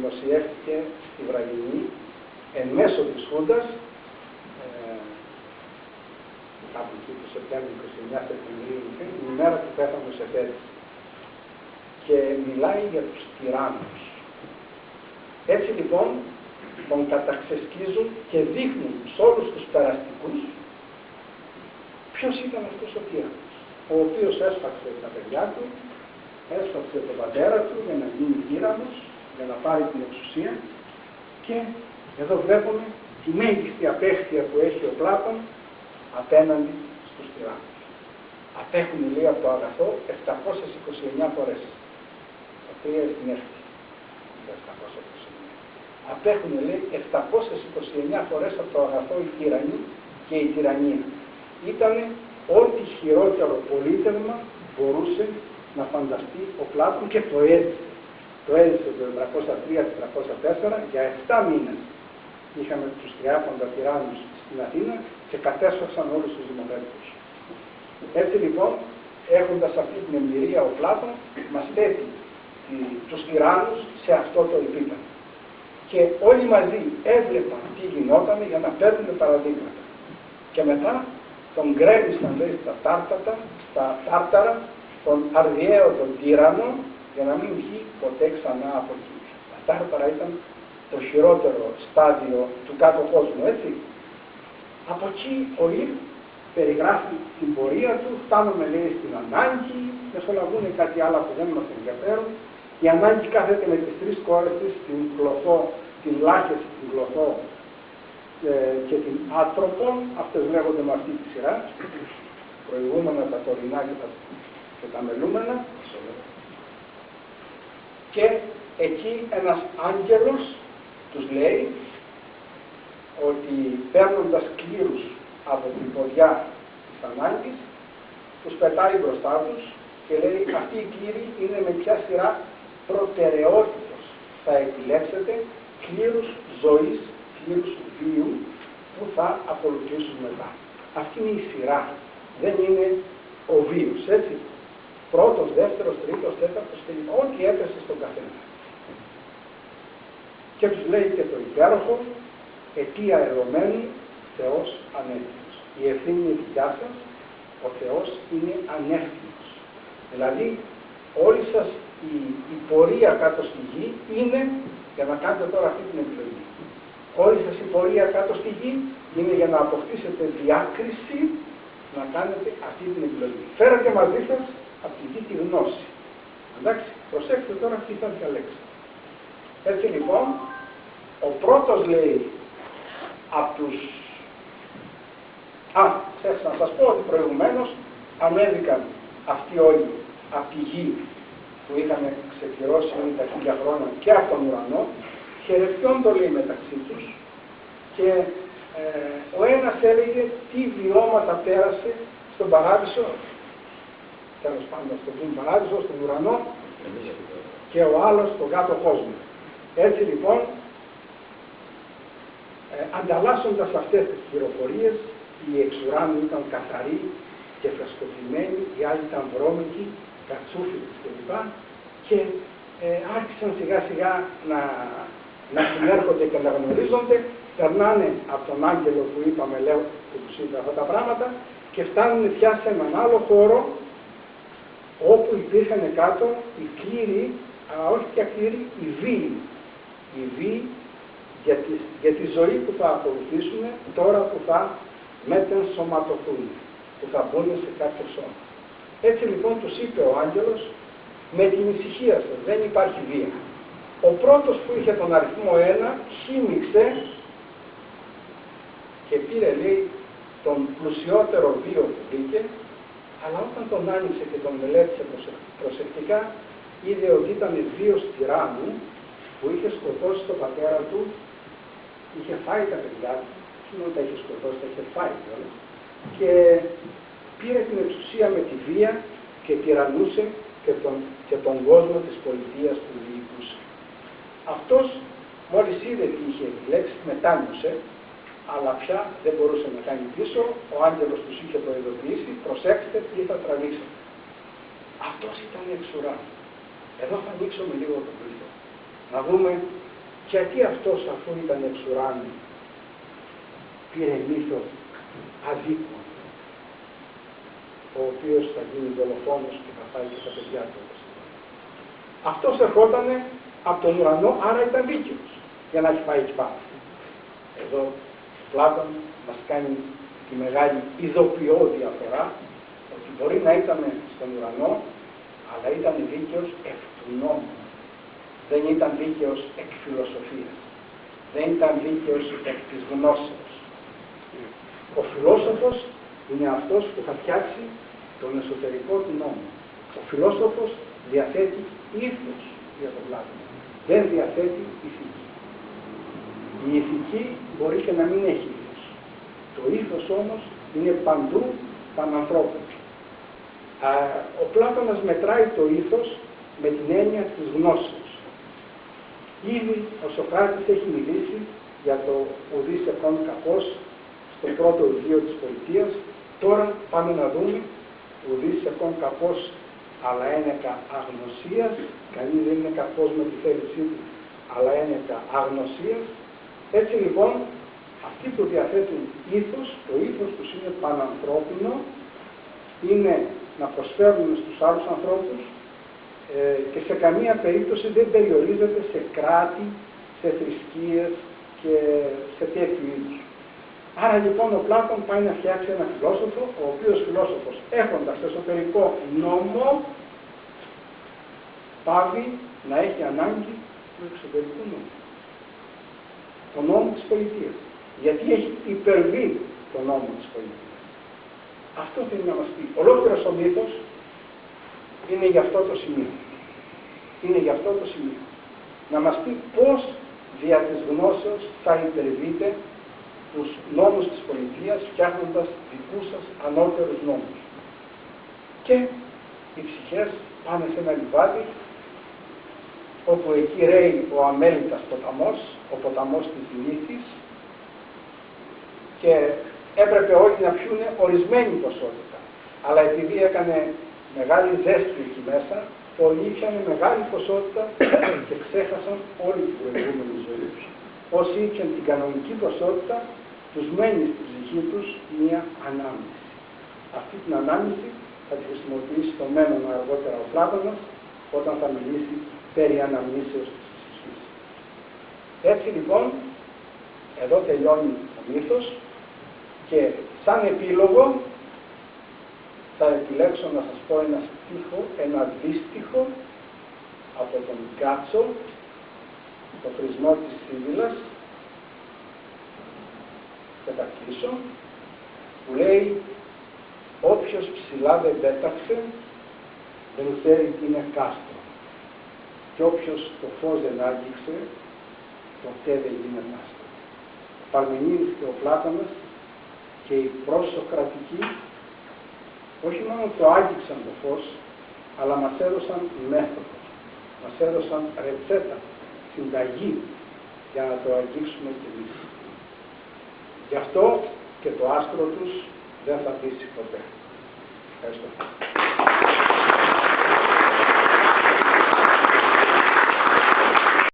δημοσιεύτηκε στη Βραγινή εν μέσω της Χούντας κάπου εκεί το Σεπτέμβριο, 29 Σεπτεμβρίου, την ημέρα που πέθανε ο Σεφέρης, και μιλάει για τους τυράννους. Έτσι λοιπόν τον καταξεσκίζουν και δείχνουν σε όλους τους περαστικούς ποιος ήταν αυτός ο τύραννος, ο οποίος έσφαξε τα παιδιά του, έσφαξε τον πατέρα του για να γίνει τύραννος, για να πάρει την εξουσία, και εδώ βλέπουμε τη μέγιστη απέχθεια που έχει ο Πλάτων απέναντι στους τυράννους. Απέχουν, λέει, από το αγαθό 729 φορές. Τα τρία στην έφτη. 729. Απέχουν, λέει, 729 φορές από το αγαθό οι τύραννοι και η τυραννία. Ήτανε ό,τι χειρότερο πολίτευμα μπορούσε να φανταστεί ο Πλάτων, και το έζησε. Το έζησε το 403-404 για 7 μήνες. Είχαμε τους 30 τυράννους στην Αθήνα και κατέσφαξαν όλους τους δημοκρατικούς. Έτσι λοιπόν, έχοντας αυτή την εμπειρία, ο Πλάτων μας θέτει τους τυράννους σε αυτό το επίπεδο. Και όλοι μαζί έβλεπαν τι γινόταν για να παίρνουν παραδείγματα. Και μετά τον γκρέμισαν, λέει, στα τάρταρα, τον αρδιαίο τον τύραννο, για να μην βγει ποτέ ξανά από εκεί. Τα τάρταρα ήταν το χειρότερο στάδιο του κάτω κόσμου, έτσι. Από εκεί ο Ιλ περιγράφει την πορεία του, φτάνουμε, λέει, στην ανάγκη, μεσολαβούν κάτι άλλο που δεν μας ενδιαφέρουν. Η ανάγκη κάθεται με τις τρεις κόρες της, την Κλωθό, την Λάχεση, την Κλωθό και την Άτροπον, αυτές λέγονται με αυτή τη σειρά, προηγούμενα, τα τωρινά και τα μελούμενα. Και εκεί ένας άγγελος τους λέει ότι παίρνοντας κλήρους από την ποδιά της ανάγκης, τους πετάει μπροστά τους και λέει αυτοί οι κλήροι είναι με ποια σειρά προτεραιότητος θα επιλέξετε κλήρους ζωής, κλήρους βίου που θα ακολουθήσουν μετά. Αυτή είναι η σειρά, δεν είναι ο βίος, έτσι. Πρώτος, δεύτερος, τρίτος, τέταρτος κλπ. Ό,τι έπεσε στον καθένα. Και τους λέει και το υπέροχο, αιτία ερωμένη, Θεός ανεύθυνος. Η ευθύνη είναι δικιά σας, ο Θεός είναι ανεύθυνος. Δηλαδή, όλη σας η πορεία κάτω στη γη είναι, για να κάνετε τώρα αυτή την επιλογή, όλη σας η πορεία κάτω στη γη είναι για να αποκτήσετε διάκριση να κάνετε αυτή την επιλογή. Φέρατε μαζί σας από τη γη τη γνώση. Εντάξει, προσέξτε τώρα τι θα διαλέξετε. Έτσι λοιπόν, ο πρώτος λέει από τους... Ξέχασα να σας πω ότι προηγουμένως ανέβηκαν αυτοί όλοι από τη γη που είχαν ξεκυρώσει τα 1000 χρόνια και από τον ουρανό, χαιρετιών το λέει μεταξύ τους, και ο ένας έλεγε τι βιώματα πέρασε στον παράδεισο, τέλος πάντων στον παράδεισο, στον ουρανό, και ο άλλος στον κάτω κόσμο. Έτσι λοιπόν, ανταλλάσσοντας αυτές τις πληροφορίες, οι εξουράνοι ήταν καθαροί και φρεσκοτημένοι, οι άλλοι ήταν βρώμικοι, κατσούφιλες κλπ. Και άρχισαν σιγά σιγά να συνέρχονται και να γνωρίζονται, περνάνε από τον άγγελο που είπαμε, λέω, που τους είπε αυτά τα πράγματα, και φτάνουν πια σε έναν άλλο χώρο, όπου υπήρχαν κάτω οι κλήροι, όχι πια κλήροι, οι βίοι. Οι βίοι για τη ζωή που θα ακολουθήσουν τώρα που θα μετενσωματωθούν, που θα μπουν σε κάποιο σώμα. Έτσι λοιπόν τους είπε ο άγγελος, με την ησυχία σας, δεν υπάρχει βία. Ο πρώτος που είχε τον αριθμό 1 χύμιξε και πήρε, λέει, τον πλουσιότερο βίο που βρήκε, αλλά όταν τον άνοιξε και τον μελέτησε προσεκτικά, είδε ότι ήταν βίος τυράννου που είχε σκοτώσει τον πατέρα του, είχε φάει τα παιδιά του, όχι μόνο τα είχε σκοτώσει, τα είχε φάει κιόλα, και πήρε την εξουσία με τη βία και τυραννούσε και τον κόσμο της πολιτείας που διοικούσε. Αυτός μόλις είδε τι είχε επιλέξει, μετάνιωσε, αλλά πια δεν μπορούσε να κάνει πίσω. Ο άγγελος τους είχε προειδοποιήσει, προσέξτε τι θα τραβήξετε. Αυτός ήταν εξουρά. Εδώ θα ανοίξουμε λίγο τον πλήθο. Να δούμε Γιατί αυτός, αφού ήταν εξ ουράνου, πήρε μύθο αδίκου, ο οποίος θα γίνει δολοφόνος και θα πάει και τα παιδιά του. Αυτός ερχόταν από τον ουρανό, άρα ήταν δίκαιος για να έχει πάει εκεί πάνω. Εδώ ο Πλάτων μας κάνει τη μεγάλη ειδοποιώ διαφορά ότι μπορεί να ήταν στον ουρανό, αλλά ήταν δίκαιος εκ του νόμου. Δεν ήταν δίκαιος εκ φιλοσοφίας. Δεν ήταν δίκαιος εκ της γνώσεως. Ο φιλόσοφος είναι αυτός που θα φτιάξει τον εσωτερικό του νόμο. Ο φιλόσοφος διαθέτει ήθος για τον Πλάτωνα. Δεν διαθέτει ηθική. Η ηθική μπορεί και να μην έχει ήθος. Το ήθος όμως είναι παντού πανανθρώπου. Ο Πλάτωνας μετράει το ήθος με την έννοια της γνώσεως. Ήδη ο Σωκράτης έχει μιλήσει για το ουδείς εκόν κακός στο πρώτο βιβλίο της πολιτείας. Τώρα πάμε να δούμε ουδείς εκόν κακός αλλά ένεκα αγνωσίας. Κανείς δεν είναι κακός με τη θέλησή του, αλλά ένεκα αγνωσίας. Έτσι λοιπόν, αυτοί που διαθέτουν ήθος, το ήθος τους είναι πανανθρώπινο, είναι να προσφέρουν στους άλλους ανθρώπους και σε καμία περίπτωση δεν περιορίζεται σε κράτη, σε θρησκείες και σε τέτοιου είδους. Άρα λοιπόν ο Πλάτων πάει να φτιάξει ένα φιλόσοφο, ο οποίος φιλόσοφος έχοντας εσωτερικό νόμο πάβει να έχει ανάγκη του εξωτερικού νόμου. Το νόμο της πολιτείας. Γιατί έχει υπερβεί το νόμο της πολιτείας. Αυτό θέλει να μας πει. Ολόκληρος ο μύθος είναι για αυτό το σημείο. Είναι για αυτό το σημείο. Να μας πει πώς δια της γνώσεως θα υπερβείτε τους νόμους της πολιτείας φτιάχνοντας δικούς σας ανώτερους νόμους. Και οι ψυχές πάνε σε ένα λιβάδι όπου εκεί ρέει ο αμέλητας ποταμός, ο ποταμός της λύθης και έπρεπε όλοι να πιούνε ορισμένη ποσότητα. Αλλά επειδή έκανε μεγάλη ζέστη εκεί μέσα, όλοι ήπιανε μεγάλη ποσότητα και ξέχασαν όλη την προηγούμενη ζωή τους. Όσοι ήπιαν την κανονική ποσότητα, τους μένει στην ψυχή τους μία ανάμνηση. Αυτή την ανάμνηση θα τη χρησιμοποιήσει στο μέλλον αργότερα ο Πλάτωνας, όταν θα μιλήσει περί αναμνήσεως της ψυχής. Έτσι λοιπόν, εδώ τελειώνει ο μύθος και σαν επίλογο θα επιλέξω να σας πω ένα στίχο, ένα δύστιχο από τον Γκάτσο, το χρησμό της Σίβυλας, και θα κλείσω, που λέει «Όποιος ψηλά δεν πέταξε, δεν ξέρει τι είναι κάστρο. Και όποιος το φως δεν άγγιξε, ποτέ δεν γίνεται άστρο». Ο Παρμενίδης και ο Πλάτωνας και οι προσοκρατικοί όχι μόνο το άγγιξαν το φως, αλλά μας έδωσαν μέθοδο, μας έδωσαν ρετσέτα, συνταγή για να το αγγίξουμε κι εμείς. Γι' αυτό και το άστρο τους δεν θα δύσει ποτέ. Ευχαριστώ.